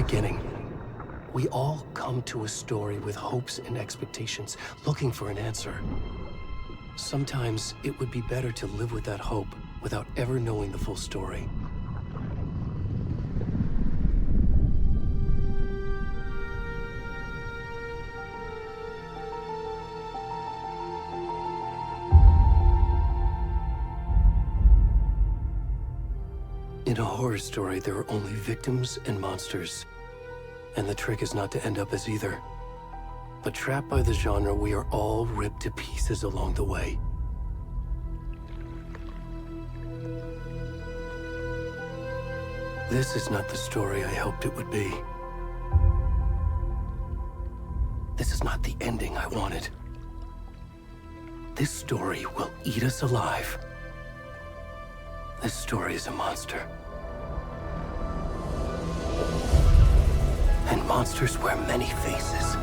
beginning. We all come to a story with hopes and expectations, looking for an answer. Sometimes it would be better to live with that hope without ever knowing the full story. In a horror story, there are only victims and monsters. And the trick is not to end up as either. But trapped by the genre, we are all ripped to pieces along the way. This is not the story I hoped it would be. This is not the ending I wanted. This story will eat us alive. This story is a monster. And monsters wear many faces.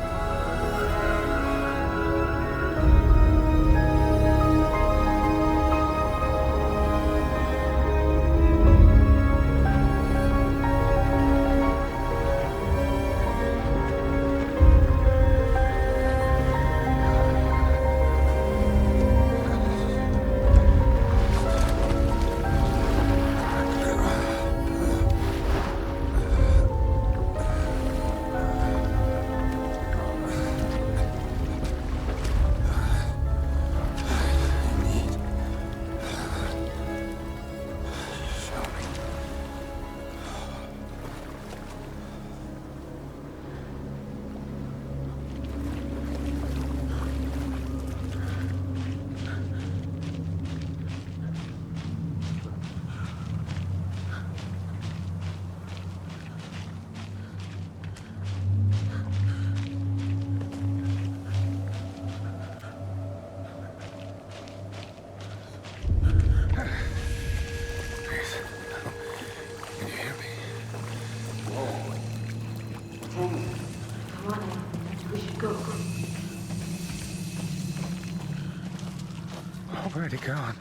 Where'd he gone?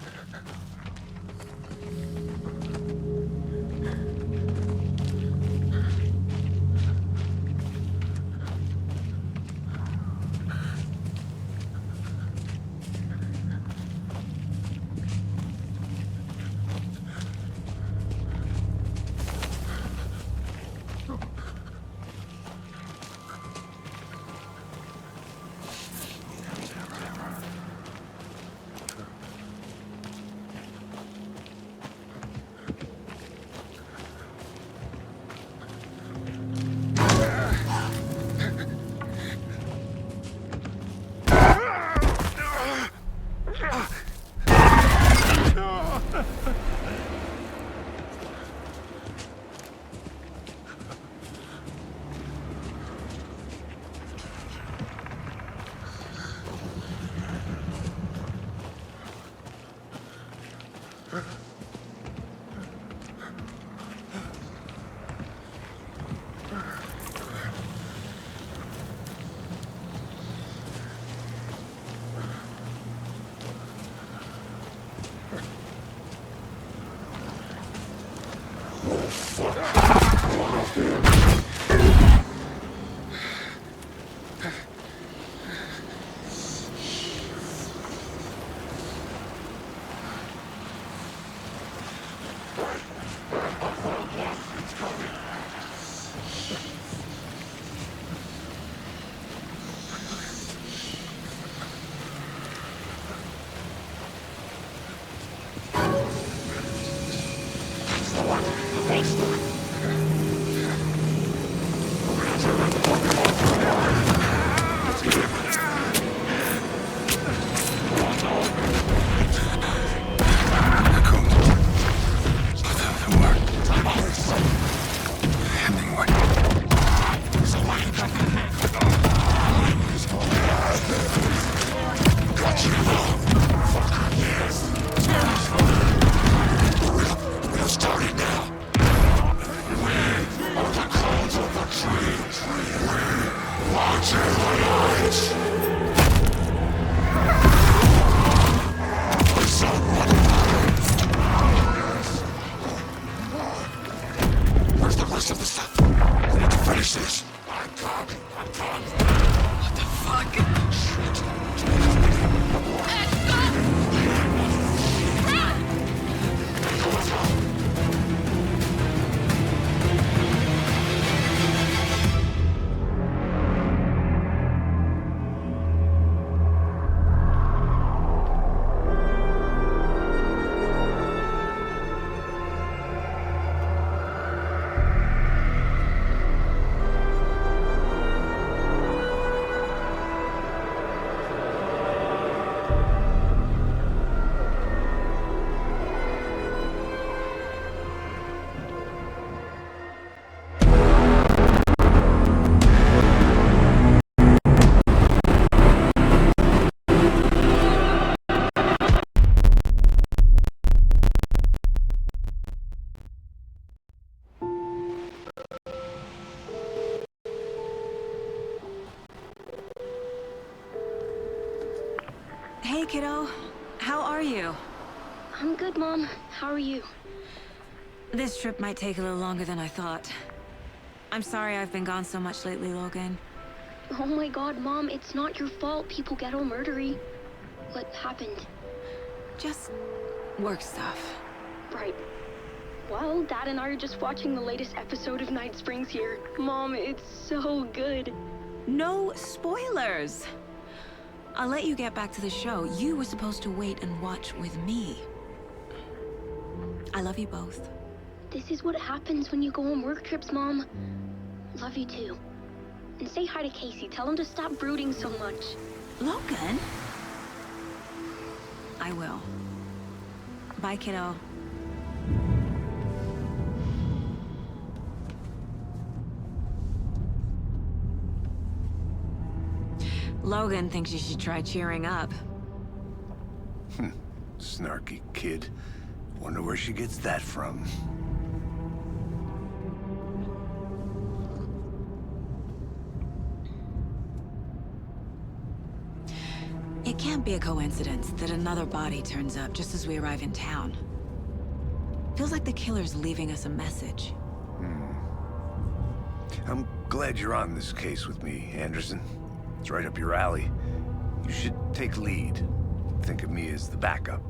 Where's the rest of the stuff? We need to finish this. What the fuck? Hey, kiddo. How are you? I'm good, Mom. How are you? This trip might take a little longer than I thought. I'm sorry I've been gone so much lately, Logan. Oh my god, Mom, it's not your fault people get all murdery. What happened? Just work stuff. Right. Well, Dad and I are just watching the latest episode of Night Springs here. Mom, it's so good. No spoilers! I'll let you get back to the show. You were supposed to wait and watch with me. I love you both. This is what happens when you go on work trips, Mom. Love you too. And say hi to Casey. Tell him to stop brooding so much. Logan? I will. Bye, kiddo. Logan thinks you should try cheering up. Snarky kid. Wonder where she gets that from. It can't be a coincidence that another body turns up just as we arrive in town. Feels like the killer's leaving us a message. I'm glad you're on this case with me, Anderson. It's right up your alley. You should take lead. Think of me as the backup.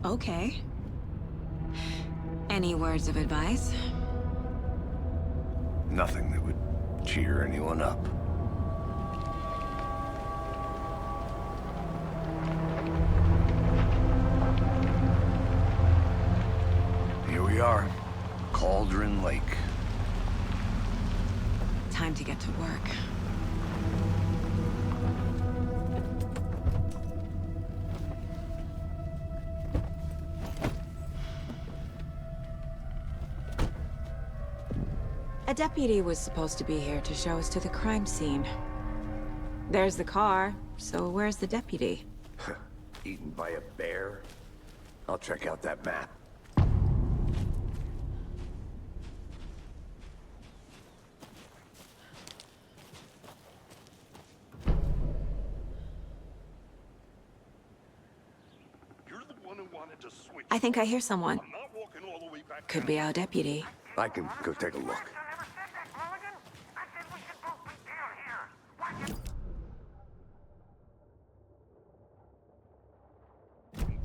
Okay. Any words of advice? Nothing that would cheer anyone up. Here we are. Cauldron Lake. Time to get to work. A deputy was supposed to be here to show us to the crime scene. There's the car, so where's the deputy? Eaten by a bear? I'll check out that map. I think I hear someone. Could be our deputy. I can go take a look.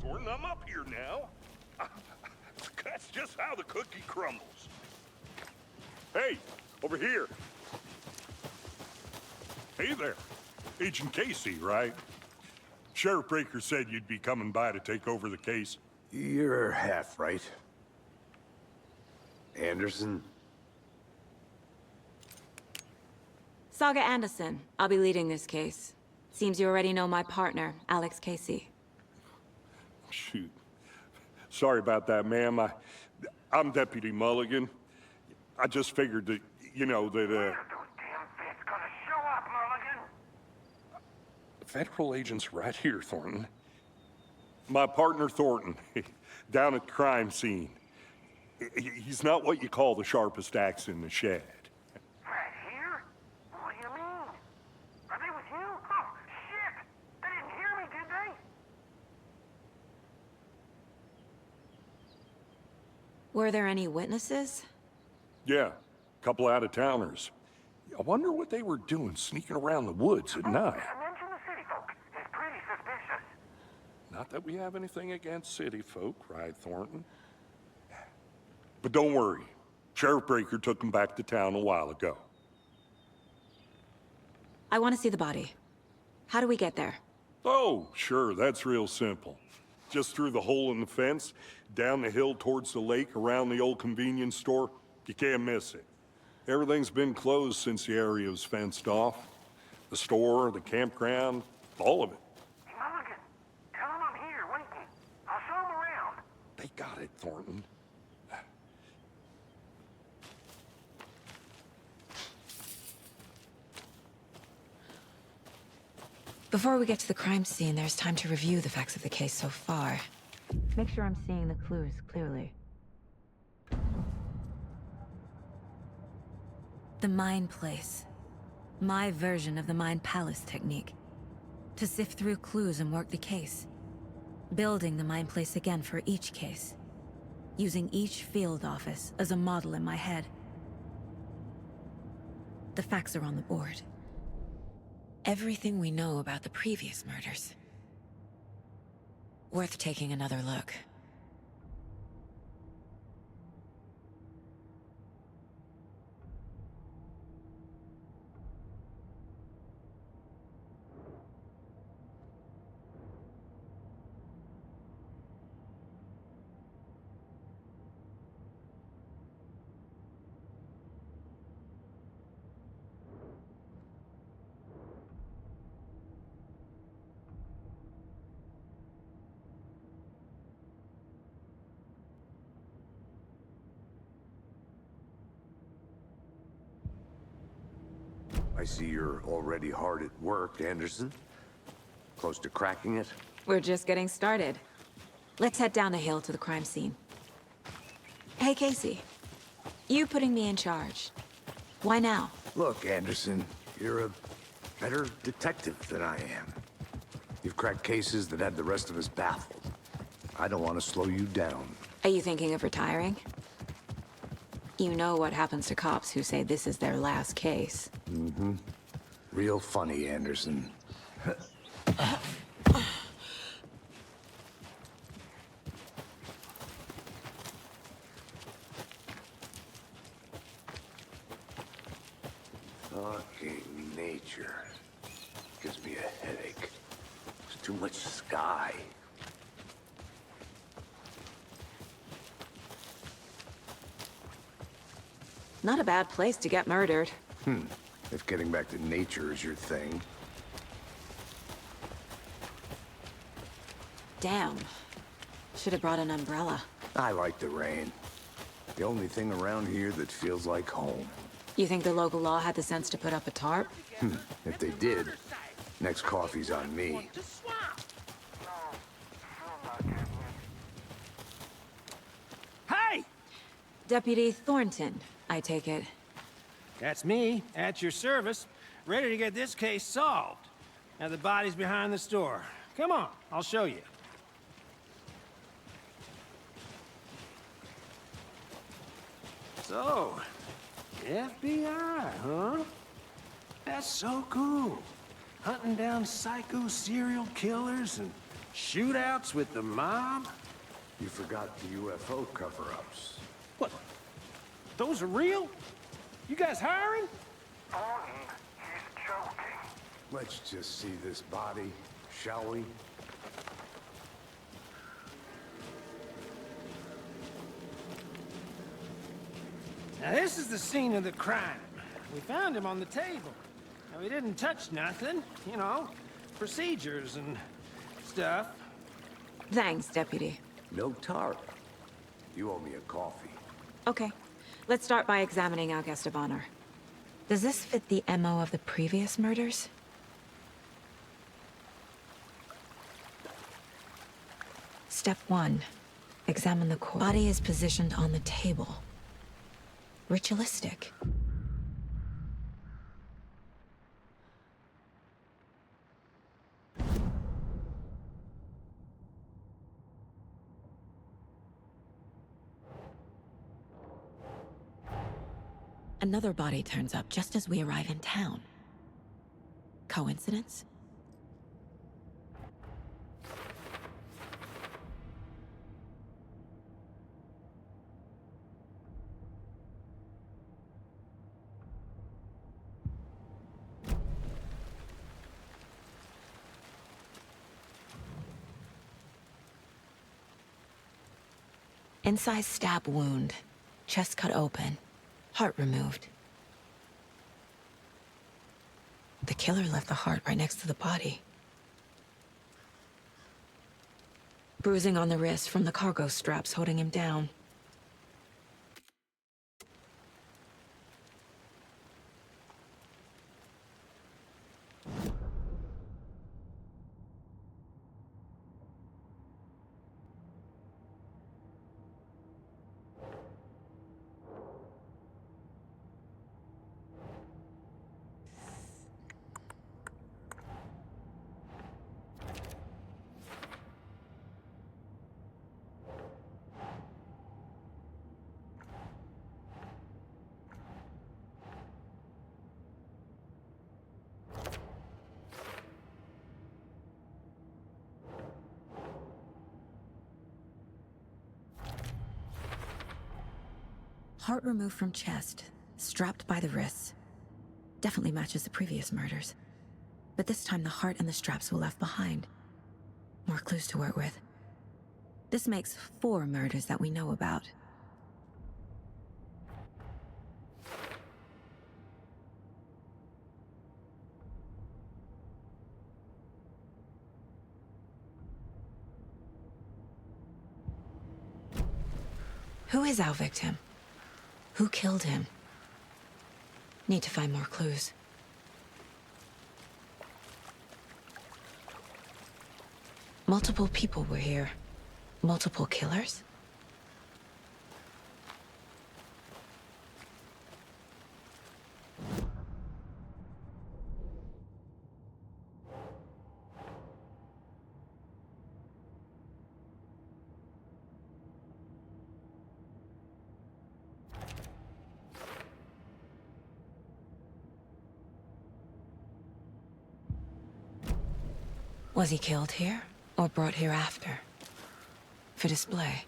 Thornton, I'm up here now. That's just how the cookie crumbles. Hey, over here. Hey there. Agent Casey, right? Sheriff Breaker said you'd be coming by to take over the case. You're half right. Anderson? Saga Anderson. I'll be leading this case. Seems you already know my partner, Alex Casey. Shoot. Sorry about that, ma'am. I'm Deputy Mulligan. I just figured that, you know, that, Those damn feds gonna show up, Mulligan. Federal agent's right here, Thornton. My partner, Thornton, down at the crime scene. He's not what you call the sharpest axe in the shed. Right here? What do you mean? Are they with you? Oh, shit! They didn't hear me, did they? Were there any witnesses? Yeah, couple out-of-towners. I wonder what they were doing sneaking around the woods at night. Mention the city folk. It's pretty suspicious. Not that we have anything against city folk, right, Thornton? But don't worry. Sheriff Breaker took them back to town a while ago. I want to see the body. How do we get there? Oh, sure, that's real simple. Just through the hole in the fence, down the hill towards the lake, around the old convenience store. You can't miss it. Everything's been closed since the area was fenced off. The store, the campground, all of it. Mulligan, tell him I'm here waiting. I'll show him around. They got it, Thornton. Before we get to the crime scene, there's time to review the facts of the case so far. Make sure I'm seeing the clues clearly. The Mind Place. My version of the Mind Palace technique. To sift through clues and work the case. Building the Mind Place again for each case. Using each field office as a model in my head. The facts are on the board. Everything we know about the previous murders. Worth taking another look. I see you're already hard at work, Anderson. Close to cracking it? We're just getting started. Let's head down the hill to the crime scene. Hey, Casey. You putting me in charge. Why now? Look, Anderson, you're a better detective than I am. You've cracked cases that had the rest of us baffled. I don't want to slow you down. Are you thinking of retiring? You know what happens to cops who say this is their last case. Mm-hmm. Real funny, Anderson. Fucking nature. Gives me a headache. There's too much sky. Not a bad place to get murdered. If getting back to nature is your thing. Damn. Should have brought an umbrella. I like the rain. The only thing around here that feels like home. You think the local law had the sense to put up a tarp? If they did, next coffee's on me. Hey! Deputy Thornton, I take it. That's me, at your service, ready to get this case solved. Now the body's behind the store. Come on, I'll show you. So, FBI, huh? That's so cool. Hunting down psycho serial killers and shootouts with the mob. You forgot the UFO cover-ups. What? Those are real? You guys hiring? Thornton, he's joking. Let's just see this body, shall we? Now this is the scene of the crime. We found him on the table. Now we didn't touch nothing, you know, procedures and stuff. Thanks, Deputy. No tarp. You owe me a coffee. Okay. Let's start by examining our guest of honor. Does this fit the MO of the previous murders? Step 1. Examine the corpse. Body is positioned on the table. Ritualistic. Another body turns up just as we arrive in town. Coincidence? Incised stab wound, chest cut open, heart removed. The killer left the heart right next to the body. Bruising on the wrist from the cargo straps holding him down. Heart removed from chest, strapped by the wrists. Definitely matches the previous murders. But this time the heart and the straps were left behind. More clues to work with. This makes 4 murders that we know about. Who is our victim? Who killed him? Need to find more clues. Multiple people were here. Multiple killers? Was he killed here, or brought here after? For display?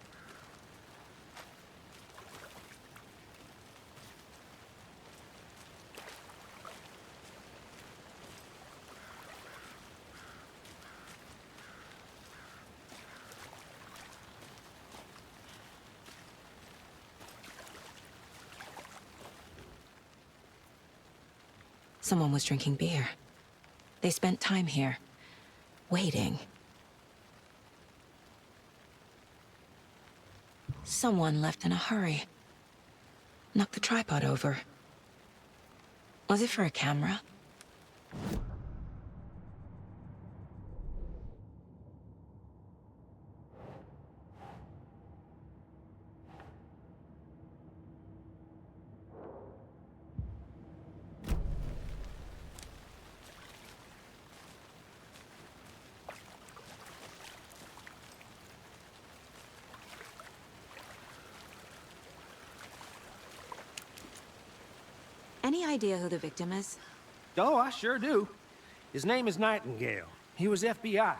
Someone was drinking beer. They spent time here. Waiting. Someone left in a hurry. Knocked the tripod over. Was it for a camera? Any idea who the victim is? Oh, I sure do. His name is Nightingale. He was FBI.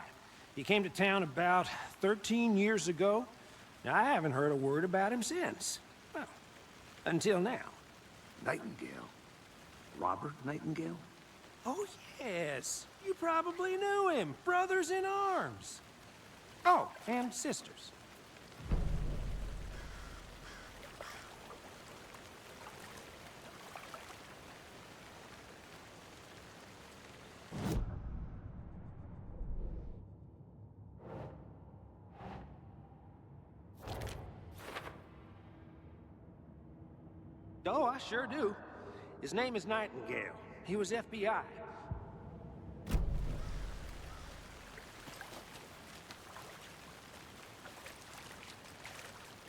He came to town about 13 years ago. Now, I haven't heard a word about him since. Well, until now. Nightingale? Robert Nightingale? Oh, yes. You probably knew him. Brothers in arms. Oh, and sisters. Oh, I sure do. His name is Nightingale. He was FBI.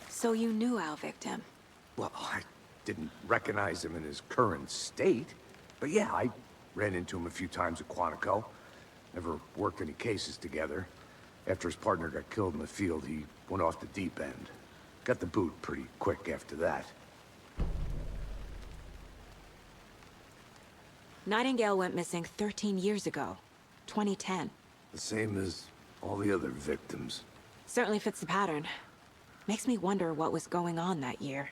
So you knew our victim? Well, I didn't recognize him in his current state. But yeah, I ran into him a few times at Quantico. Never worked any cases together. After his partner got killed in the field, he went off the deep end. Got the boot pretty quick after that. Nightingale went missing 13 years ago. 2010. The same as all the other victims. Certainly fits the pattern. Makes me wonder what was going on that year.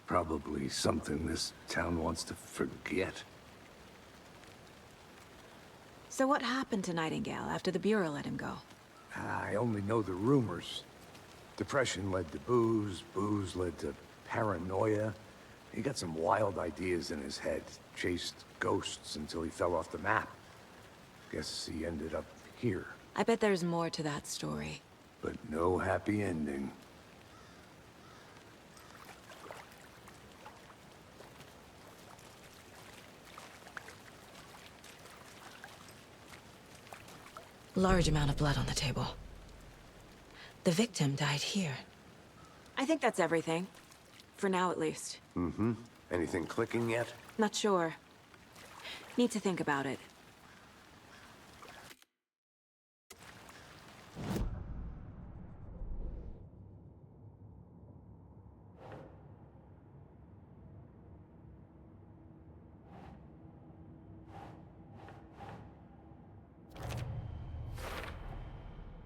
Probably something this town wants to forget. So what happened to Nightingale after the Bureau let him go? I only know the rumors. Depression led to booze, booze led to paranoia. He got some wild ideas in his head, chased ghosts until he fell off the map. Guess he ended up here. I bet there's more to that story. But no happy ending. Large amount of blood on the table. The victim died here. I think that's everything. For now, at least. Mm-hmm. Anything clicking yet? Not sure. Need to think about it.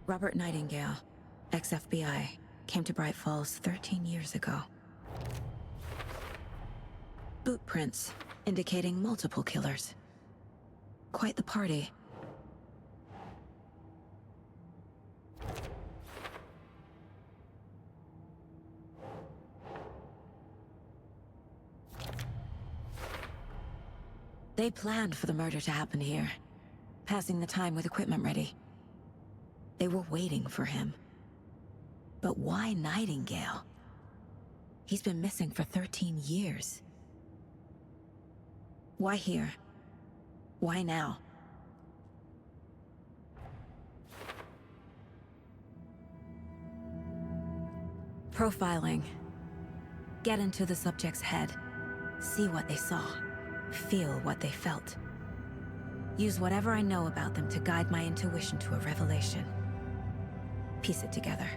Robert Nightingale, ex-FBI, came to Bright Falls 13 years ago. Boot prints indicating multiple killers. Quite the party. They planned for the murder to happen here, passing the time with equipment ready. They were waiting for him. But why Nightingale? He's been missing for 13 years. Why here? Why now? Profiling. Get into the subject's head. See what they saw. Feel what they felt. Use whatever I know about them to guide my intuition to a revelation. Piece it together.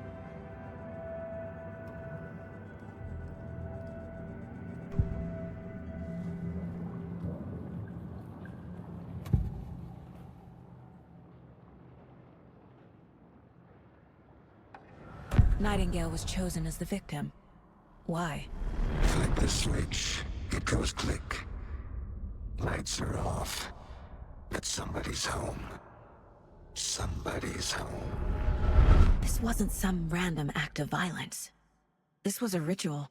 Nightingale was chosen as the victim. Why? Flip the switch. It goes click. Lights are off. But somebody's home. Somebody's home. This wasn't some random act of violence. This was a ritual.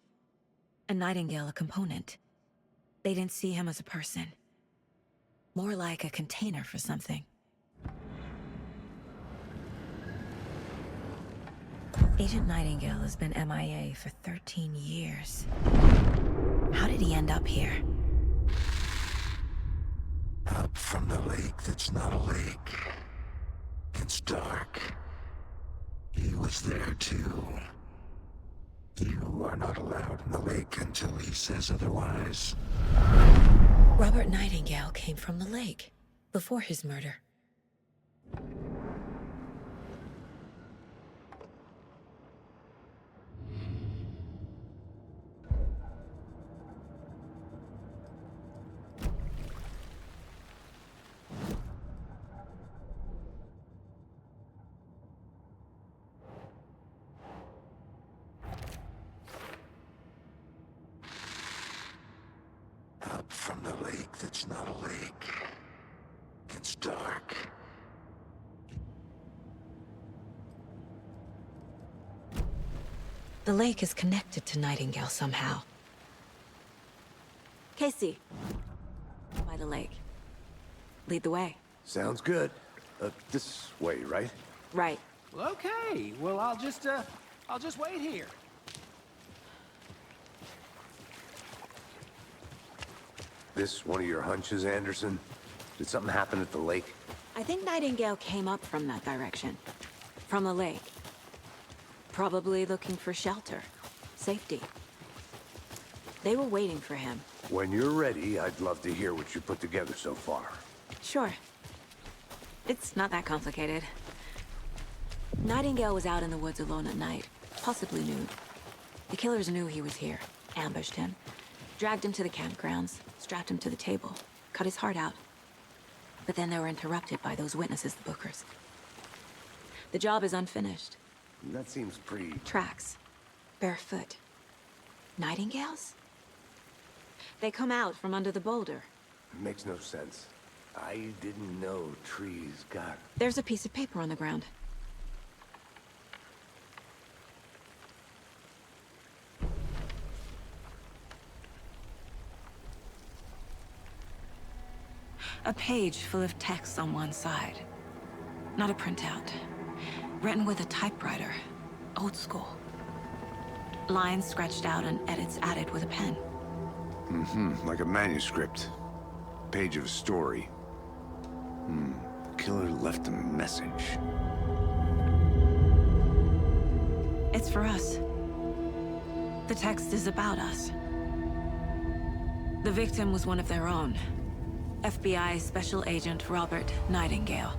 And Nightingale a component. They didn't see him as a person. More like a container for something. Agent Nightingale has been MIA for 13 years. How did he end up here? Up from the lake that's not a lake. It's dark. He was there too. You are not allowed in the lake until he says otherwise. Robert Nightingale came from the lake, before his murder. Up from the lake that's not a lake. It's dark. The lake is connected to Nightingale somehow. Casey. By the lake. Lead the way. Sounds good. This way, right? Right. Well, okay. Well, I'll just wait here. This one of your hunches, Anderson? Did something happen at the lake? I think Nightingale came up from that direction. From the lake. Probably looking for shelter. Safety. They were waiting for him. When you're ready, I'd love to hear what you put together so far. Sure. It's not that complicated. Nightingale was out in the woods alone at night. Possibly nude. The killers knew he was here. Ambushed him. Dragged him to the campgrounds. Strapped him to the table. Cut his heart out. But then they were interrupted by those witnesses, the Bookers. The job is unfinished. That seems pretty... Tracks. Barefoot. Nightingales? They come out from under the boulder. Makes no sense. I didn't know trees got... There's a piece of paper on the ground. A page full of text on one side. Not a printout. Written with a typewriter. Old school. Lines scratched out and edits added with a pen. Like a manuscript. Page of a story. Killer left a message. It's for us. The text is about us. The victim was one of their own. FBI Special Agent Robert Nightingale.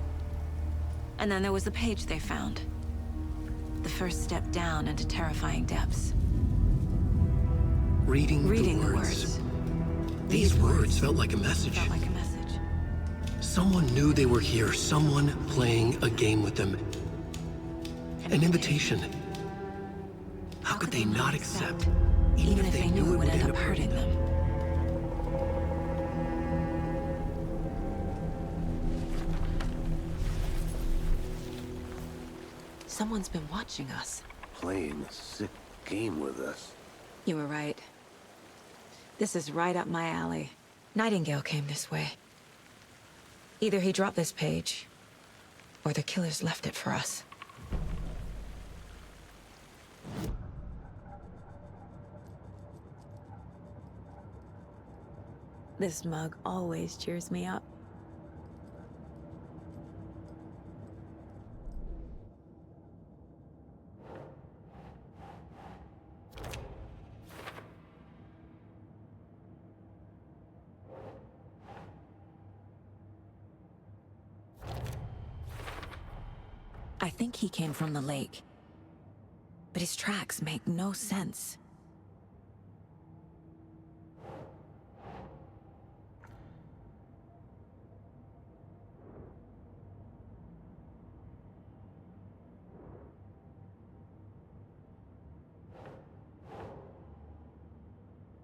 And then there was the page they found. The first step down into terrifying depths. Reading the words. These words felt like a message. Felt like a message. Someone knew they were here, someone playing a game with them. An invitation. How could they not accept, even if they knew it would end up hurting them? Someone's been watching us. Playing a sick game with us. You were right. This is right up my alley. Nightingale came this way. Either he dropped this page, or the killers left it for us. This mug always cheers me up. I think he came from the lake. But his tracks make no sense.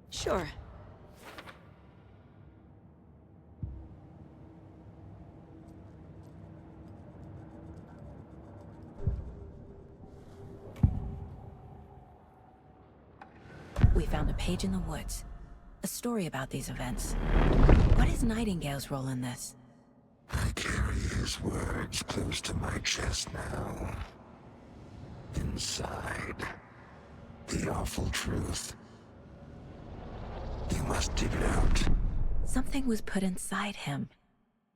Sure. We found a page in the woods. A story about these events. What is Nightingale's role in this? I carry his words close to my chest now. Inside, the awful truth. You must dig it out. Something was put inside him.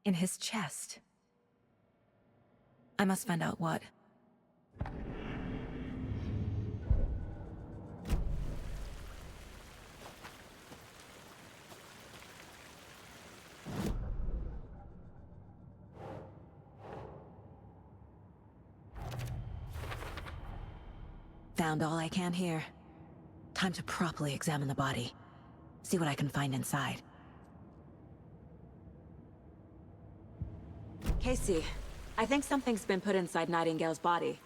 In his chest. I must find out what. Found all I can here. Time to properly examine the body. See what I can find inside. Casey, I think something's been put inside Nightingale's body.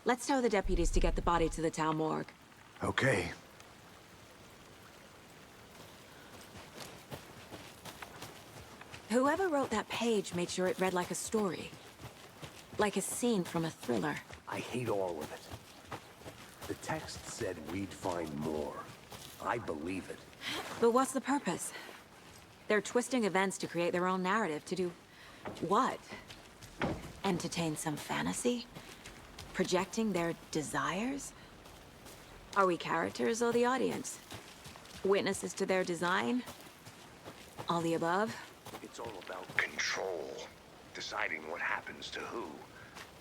Let's tell the deputies to get the body to the town morgue. Okay. Whoever wrote that page made sure it read like a story. Like a scene from a thriller. I hate all of it. The text said we'd find more. I believe it. But what's the purpose? They're twisting events to create their own narrative to do... what? Entertain some fantasy? Projecting their desires? Are we characters or the audience? Witnesses to their design? All the above? It's all about control. Deciding what happens to who.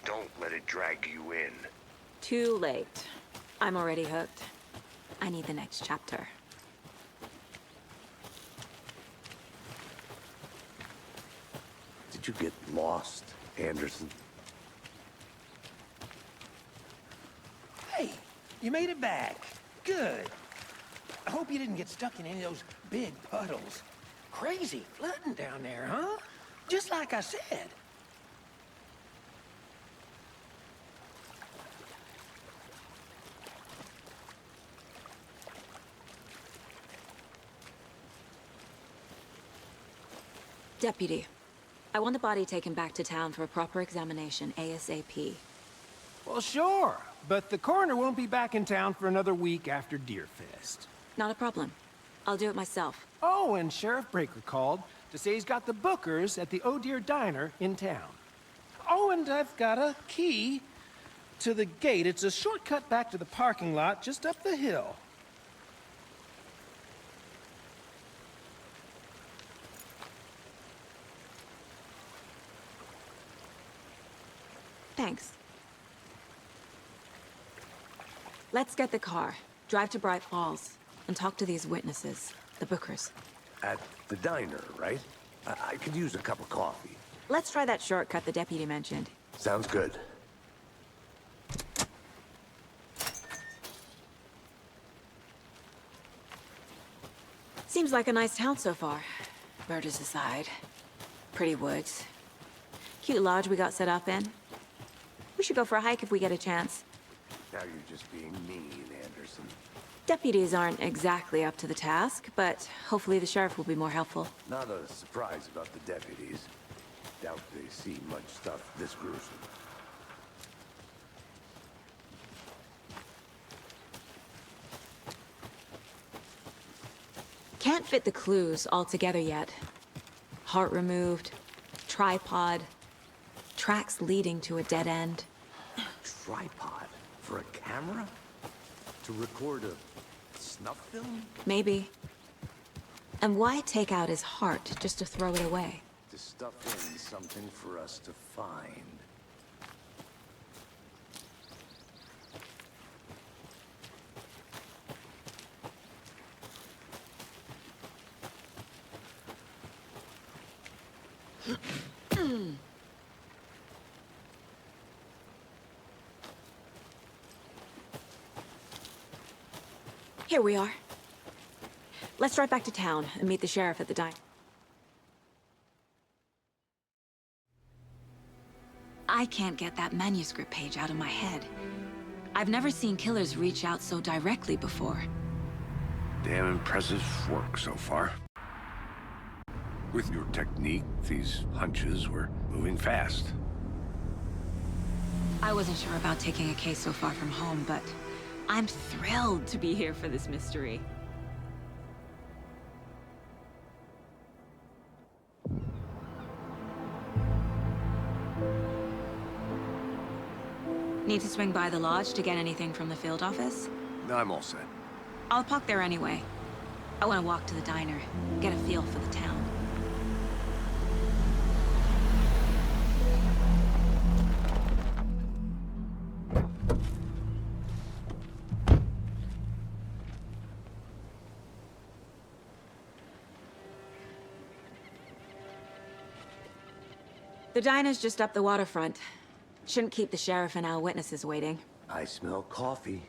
Don't let it drag you in. Too late. I'm already hooked. I need the next chapter. Did you get lost, Anderson? Hey, you made it back. Good. I hope you didn't get stuck in any of those big puddles. Crazy flooding down there, huh? Just like I said. Deputy, I want the body taken back to town for a proper examination, ASAP. Well, sure, but the coroner won't be back in town for another week after Deerfest. Not a problem. I'll do it myself. Oh, and Sheriff Breaker called to say he's got the bookers at the Oh Dear Diner in town. Oh, and I've got a key to the gate. It's a shortcut back to the parking lot just up the hill. Thanks. Let's get the car, drive to Bright Falls, and talk to these witnesses, the bookers. At the diner, right? I could use a cup of coffee. Let's try that shortcut the deputy mentioned. Sounds good. Seems like a nice town so far. Murders aside. Pretty woods. Cute lodge we got set up in. We should go for a hike if we get a chance. Now you're just being mean, Anderson. Deputies aren't exactly up to the task, but hopefully the sheriff will be more helpful. Not a surprise about the deputies. Doubt they see much stuff this gruesome. Can't fit the clues all together yet. Heart removed, tripod, tracks leading to a dead end. Tripod? For a camera? To record a snuff film? Maybe. And why take out his heart just to throw it away? To stuff in something for us to find. Here we are. Let's drive back to town and meet the sheriff at the diner. I can't get that manuscript page out of my head. I've never seen killers reach out so directly before. Damn impressive work so far. With your technique, these hunches were moving fast. I wasn't sure about taking a case so far from home, but I'm thrilled to be here for this mystery. Need to swing by the lodge to get anything from the field office? No, I'm all set. I'll park there anyway. I want to walk to the diner, get a feel for the town. The diner's just up the waterfront. Shouldn't keep the sheriff and our witnesses waiting. I smell coffee.